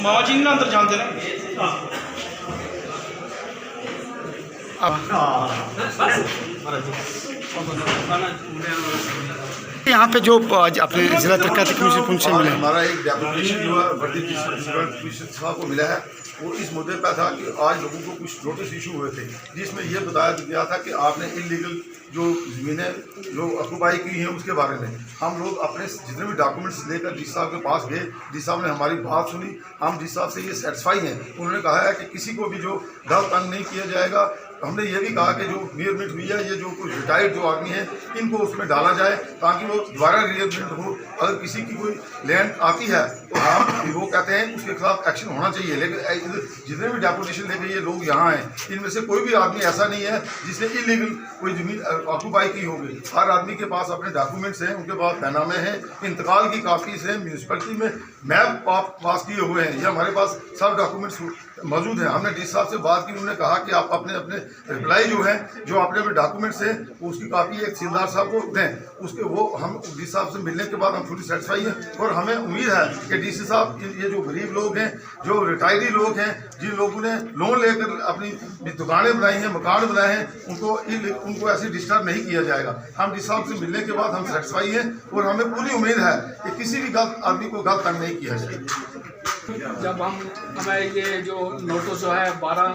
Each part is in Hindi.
मामा जी ना अंदर जानते ना। यहाँ पे जो अपने जिला तरक्याती कमीशन उनसे मिले, हमारा एक डेपुटेशन जो है वर्दी कमीशन साहब को मिला है, वो इस मुद्दे पर था कि आज लोगों को कुछ नोटिस इशू हुए थे जिसमें यह बताया गया था कि आपने इलीगल जो ज़मीनें जो ऑक्यूपाई की हैं उसके बारे में हम लोग अपने जितने भी डॉक्यूमेंट्स लेकर डी साहब के पास गए। डी साहब ने हमारी बात सुनी, हम डी साहब से ये सेटिस्फाई हैं। उन्होंने कहा है कि किसी को भी जो गलत तंग नहीं किया जाएगा। हमने ये भी कहा कि जो रियरमेंट हुई है, ये जो कुछ रिटायर्ड जो आदमी है इनको उसमें डाला जाए ताकि वो दोबारा रियरमेंट हो। अगर किसी की कोई लैंड आती है तो हम वो कहते हैं उसके खिलाफ एक्शन होना चाहिए। लेकिन जितने भी डेपुटेशन लेके ये लोग यहाँ हैं, इनमें से कोई भी आदमी ऐसा नहीं है जिसने इलीगल कोई ज़मीन ऑक्यूपाई की होगी। हर आदमी के पास अपने डॉक्यूमेंट्स हैं, उनके पास पैनामे हैं, इंतकाल की कापीज़ हैं, म्यूनसिपलिटी में मैप पास किए हुए हैं, ये हमारे पास सब डॉक्यूमेंट्स मौजूद हैं। हमने डी साहब से बात की, उन्होंने कहा कि आप अपने अपने रिप्लाई जो है जो अपने अपने डॉक्यूमेंट्स हैं उसकी कापी एक तहसीलदार साहब को दें। उसके वो हम डी साहब से मिलने के बाद हम फुली सेटिस्फाई हैं और हमें उम्मीद है कि डी सी साहब ये जो गरीब लोग हैं, जो रिटायरी लोग हैं, जिन लोगों ने लोन लेकर अपनी दुकानें बनाई हैं, मकान बनाए हैं, उनको ऐसे डिस्टर्ब नहीं किया जाएगा। हम डी साहब से मिलने के बाद हम सेटिस्फाई हैं और हमें पूरी उम्मीद है कि किसी भी गलत आदमी को गलत तंग नहीं किया जाएगा। जब हमें ये जो नोटिस जो है 12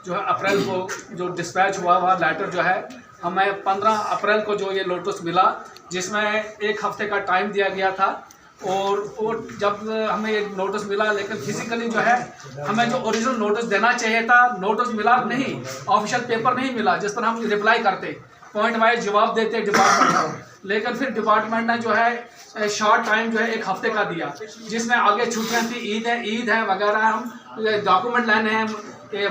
जो है अप्रैल को जो डिस्पैच हुआ लेटर जो है, हमें 15 अप्रैल को जो ये नोटिस मिला जिसमें 1 हफ्ते का टाइम दिया गया था। और जब हमें ये नोटिस मिला, लेकिन फिजिकली जो है हमें जो ओरिजिनल नोटिस देना चाहिए था, नोटिस मिला नहीं, ऑफिशियल पेपर नहीं मिला जिस पर हम रिप्लाई करते, पॉइंट वाइज जवाब देते डिपार्टमेंट को। लेकिन फिर डिपार्टमेंट ने जो है शॉर्ट टाइम जो है 1 हफ्ते का दिया, जिसमें आगे छुट्टियाँ थी, ईद है वगैरह। हम डॉक्यूमेंट लाने हैं,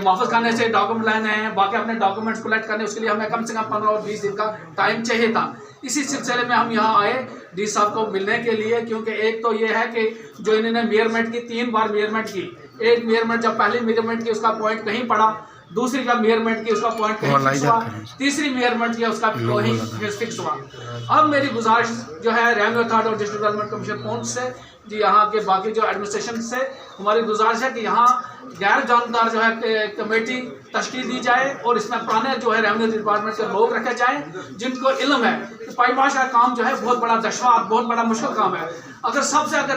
मुआवजा खाने से डॉक्यूमेंट लाने हैं, बाकी अपने डॉक्यूमेंट्स कलेक्ट करने, उसके लिए हमें कम से कम 15 और 20 दिन का टाइम चाहिए था। इसी सिलसिले में हम यहाँ आए डी साहब को मिलने के लिए, क्योंकि एक तो ये है कि जो इन्होंने मेजरमेंट की, 3 बार मेजरमेट की। एक मेजरमेंट जब पहली मेजरमेंट की उसका पॉइंट कहीं पड़ा, दूसरी जब मेजरमेंट की उसका पॉइंट कहीं फिक्स हुआ, तीसरी मेजरमेंट की उसका वहीं फिक्स हुआ। अब मेरी गुजारिश जो है रेवेन्यू अथॉरिटी और डिस्ट्रिक्ट डेवलपमेंट कमीशन पहुंच से जी, यहाँ के बाकी जो एडमिनिस्ट्रेशन से हमारी गुजारिश है कि यहाँ गैर जानकार जो है कमेटी तश्कील दी जाए और इसमें पुराने जो है रेवेन्यू डिपार्टमेंट के लोग रखे जाएं जिनको इल्म है कि पाईमाश का काम जो है बहुत बड़ा दुश्वार, बहुत बड़ा मुश्किल काम है। अगर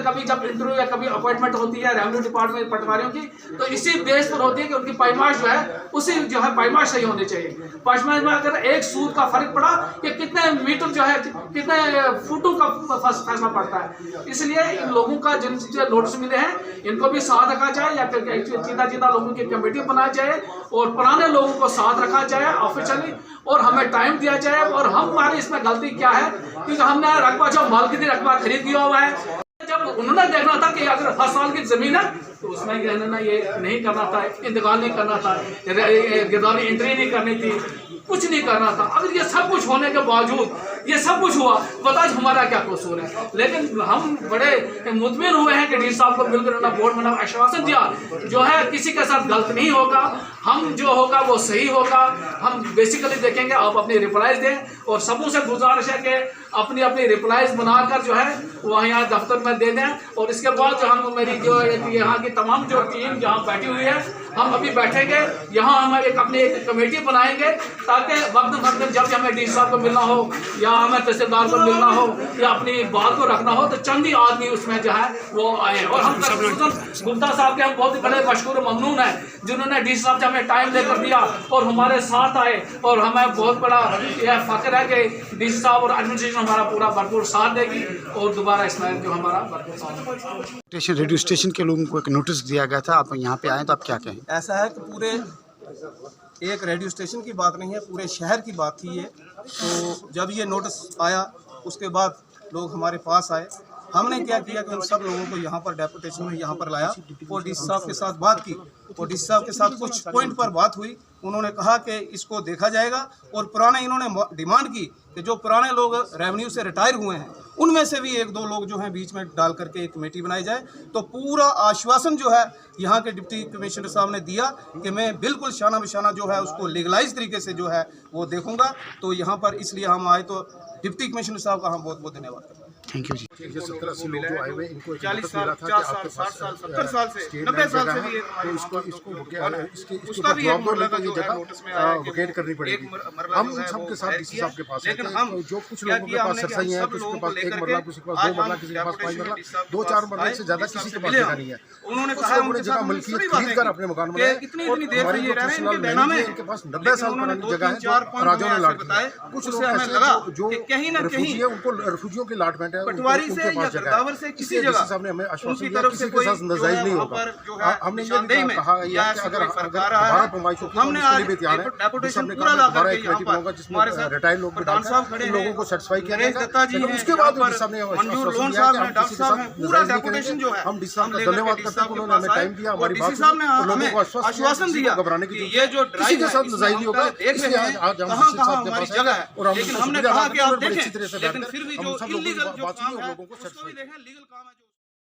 कभी जब इंटरव्यू या कभी अपॉइंटमेंट होती है रेवेन्यू डिपार्टमेंट पटवारियों की, तो इसी बेस पर होती है कि उनकी पाईमाश जो है उसी जो है पाईमाश सही होनी चाहिए। पाईमाश में अगर एक सूद का फर्क पड़ा कि कितने मीटर जो है, कितने फुटों का फैसला पड़ता है। इसलिए इन लोगों का जिन नोटिस मिले हैं इनको भी साथ रखा जाए, या फिर चीता लोगों की कमेटी बनाई जाए और पुराने लोगों को साथ रखा जाए ऑफिशियली, और हमें टाइम दिया जाए। और हमारी इसमें गलती क्या है, क्योंकि हमने रकबा जो माल की रकबा खरीद दिया हुआ है। जब उन्होंने देखना था कि अगर 10 साल की जमीन है तो उसमें ये नहीं करना था, इंतकाल नहीं करना था, गिरदावरी एंट्री नहीं करनी थी, कुछ नहीं करना था। अगर ये सब कुछ होने के बावजूद ये सब कुछ हुआ, बताओ हमारा क्या कसूर है। लेकिन हम बड़े मुतमिन हुए हैं कि डी साहब को मिलकर उन्होंने बोर्ड में आश्वासन दिया जो है किसी के साथ गलत नहीं होगा, हम जो होगा वो सही होगा। हम बेसिकली देखेंगे, आप अपनी रिप्लाईज दें और सबों से गुजारिश है कि अपनी अपनी रिप्लाईज बनाकर जो है वहाँ यहाँ दफ्तर में दे दें। और इसके बाद जो हम मेरी जो यहाँ की तमाम जो टीम जहाँ बैठी हुई है, हम अभी बैठेंगे यहाँ, हम अपनी एक कमेटी बनाएंगे ताकि वक्त जब हमें डी साहब को मिलना हो या हमें तहसीलदार को मिलना हो या अपनी बात को रखना हो तो चंद ही आदमी उसमें जो है वो आए। और हम गुप्ता साहब के हम बहुत ही बड़े मशहूर ममनून हैं जिन्होंने डी साहब से हमें टाइम लेकर दिया और हमारे साथ आए। और हमें बहुत बड़ा यह फख्र है कि डी साहब और एडमिनिस्ट्रेशन हमारा पूरा भरपूर साथ देगी और दोबारा इसमें जो हमारा भरपूर साथ। रेडियो स्टेशन के लोगों को एक नोटिस दिया गया था, आप यहाँ पे आए तो आप क्या कहें? ऐसा है कि पूरे एक रेडियो स्टेशन की बात नहीं है, पूरे शहर की बात थी ये। तो जब ये नोटिस आया उसके बाद लोग हमारे पास आए, हमने क्या किया कि उन सब लोगों को यहाँ पर डेपुटेशन में यहाँ पर लाया और डीसी साहब के साथ बात की और डीसी साहब के साथ कुछ पॉइंट पर बात हुई। उन्होंने कहा कि इसको देखा जाएगा और पुराने इन्होंने डिमांड की कि जो पुराने लोग रेवेन्यू से रिटायर हुए हैं उनमें से भी एक दो लोग जो हैं बीच में डाल करके एक कमेटी बनाई जाए। तो पूरा आश्वासन जो है यहाँ के डिप्टी कमिश्नर साहब ने दिया कि मैं बिल्कुल शाना बिशाना जो है उसको लीगलाइज तरीके से जो है वो देखूंगा। तो यहाँ पर इसलिए हम आए, तो डिप्टी कमिश्नर साहब का हम बहुत बहुत धन्यवाद करते हैं। थैंक यू जी। ये 70-80 लोग जो आए हुए इनको 40 साल 50 साल 60 साल 70 साल से 90 साल से भी तो इसको उसका भी एक मरला का ये जो है जगह नोटिस में आया कि वकेट करनी पड़ेगी। हम उन सबके साथ डीसी साहब के पास लेकिन आते हम हैं, तो जो कुछ क्या लोगों के किया पास हमने कि सरसाई है, सब किसी के लोगों पास को एक लेकर मरला, के किसी के पास आज 2 मरला, हम किसी के पास 5 मरला, डेपुटेशन 2-4 मरले से ज्यादा डीसी किसी के साहब पास मिले जगह हम। नहीं है। उन्होंने कुछ कहा लोगों ने उनके जगह साथ मलकियत दूसरी खरीद कर बात अपने मकान कि बनाए। इतनी इतनी देर से ये रह रहे हैं, इनके मैनेजर बेनामे इनके पास 90 साल उन्होंने पुरानी 2 जगह है 3 4 जो पॉइंट राजाओं ने हमें लाट बताए। दी। कुछ उससे लोग हमें ऐसे लगा हैं जो कि कहीं ना रिफ्यूजी कहीं है, उनको रिफ्यूजियों की लाटमेंट है, पटवारी से उनके या पास जगह गद्दावर है। से किसी इसलिए जगह डीसी साहब ने हमें आश्वासन उनकी दिया तरफ किसी से के कोई साथ जो नाजायज है नहीं वहाँ होगा। पर जो है हमने ये निशानदेही भी में कहा या कि ऐसा अगर कोई फरका रहा दोबारा है, फरमाइश होती हमने है, आज उसके लिए भी तैयार है। डेपुटेशन जिस पूरा हमने ला कहा, करके एक यहाँ कमेटी पर बनाऊंगा जिसमें हमारे साथ रिटायर्ड लोग प्रधान साहब खड़े उन हैं, लोगों को सेटिस्फाई किया गणेश जाएगा। दत्ता जी लेकिन हैं, उसके बाद यहाँ डीसी साहब ने पर मंजूर आश्वासन लोन दिया साहब कि हैं, हम डॉक्टर किसी के साहब साथ हैं, पूरा नाजायज नहीं डेपुटेशन करेंगे। जो है हम डीसी साहब हम का लेकर धन्यवाद के करते हैं, डीसी उन्होंने हमें साहब के टाइम दिया, पास हमारी आए बात और डीसी साहब ने सुनी, हमें लोगों को आश्वासन दिया घबराने की कि जरूरत ये जो किसी ड्राइव के है साथ इसमें नजायज हम नहीं होगा। पहले देख इसलिए रहे हैं आज हम कहाँ डीसी कहाँ साहब के हमारी पास जगह आए है, और हम लेकिन हमने शुक्रिया कहा अदा कि करते हैं आप और बड़ी देखें, अच्छी तरह से लेकिन बैठकर फिर भी हम जो सब लोगों इलीगल की जो बात सुनी काम और है लोगों को उसको भी सेटिस्फाई देखें, लीगल काम है जो